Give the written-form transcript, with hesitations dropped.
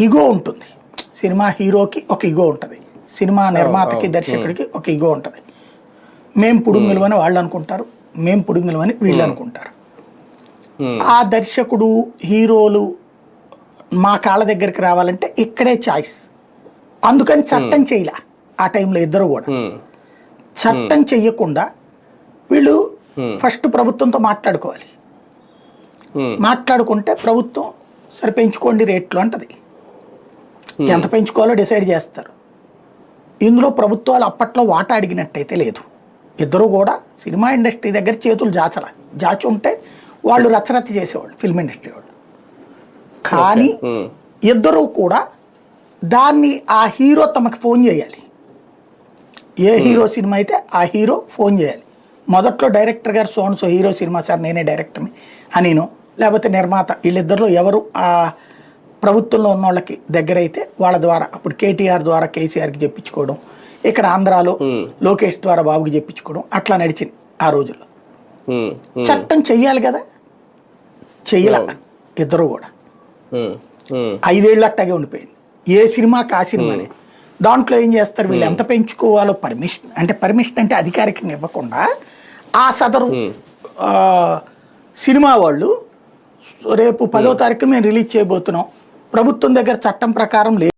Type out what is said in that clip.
ఇగో ఉంటుంది. సినిమా హీరోకి ఒక ఇగో ఉంటుంది, సినిమా నిర్మాతకి దర్శకుడికి ఒక ఇగో ఉంటుంది. మేం పుడుంగులు అని వాళ్ళు అనుకుంటారు, మేం పుడుంగులు అని వీళ్ళు అనుకుంటారు. ఆ దర్శకుడు హీరోలు మా కాళ్ళ దగ్గరికి రావాలంటే ఇక్కడే చాయిస్. అందుకని చట్టం చేయలే ఆ టైంలో ఇద్దరు కూడా. చట్టం చెయ్యకుండా వీళ్ళు ఫస్ట్ ప్రభుత్వంతో మాట్లాడుకోవాలి. మాట్లాడుకుంటే ప్రభుత్వం సరే పెంచుకోండి రేట్లు అంటది, ఎంత పెంచుకోవాలో డిసైడ్ చేస్తారు. ఇందులో ప్రభుత్వాలు అప్పట్లో వాటా అడిగినట్టయితే లేదు. ఇద్దరు కూడా సినిమా ఇండస్ట్రీ దగ్గర చేతులు జాచి ఉంటే వాళ్ళు రచరచ చేసేవాళ్ళు ఫిల్మ్ ఇండస్ట్రీ వాళ్ళు. కానీ ఇద్దరూ కూడా దాన్ని ఆ హీరో తమకు ఫోన్ చేయాలి. ఏ హీరో సినిమా అయితే ఆ హీరో ఫోన్ చేయాలి. మొదట్లో డైరెక్టర్ గారు సో హీరో సినిమా సార్ నేనే డైరెక్టర్ని అనినో, లేకపోతే నిర్మాత, వీళ్ళిద్దరిలో ఎవరు ఆ ప్రభుత్వంలో ఉన్న వాళ్ళకి దగ్గర అయితే వాళ్ళ ద్వారా, అప్పుడు కేటీఆర్ ద్వారా కేసీఆర్కి చెప్పించుకోవడం, ఇక్కడ ఆంధ్రాలో లోకేష్ ద్వారా బాబుకి చెప్పించుకోవడం, అట్లా నడిచింది ఆ రోజుల్లో. చట్టం చెయ్యాలి కదా, చెయ్యాల ఇద్దరు కూడా. 5 ఏళ్ళు అట్టాగే ఉండిపోయింది. ఏ సినిమాకి ఆ సినిమానే. దాంట్లో ఏం చేస్తారు వీళ్ళు, ఎంత పెంచుకోవాలో పర్మిషన్ అంటే అధికారికంగా ఇవ్వకుండా ఆ సదరు సినిమా వాళ్ళు రేపు 10వ తారీఖు మేము రిలీజ్ చేయబోతున్నాం, ప్రభుత్వం దగ్గర చట్టం ప్రకారం లేదు.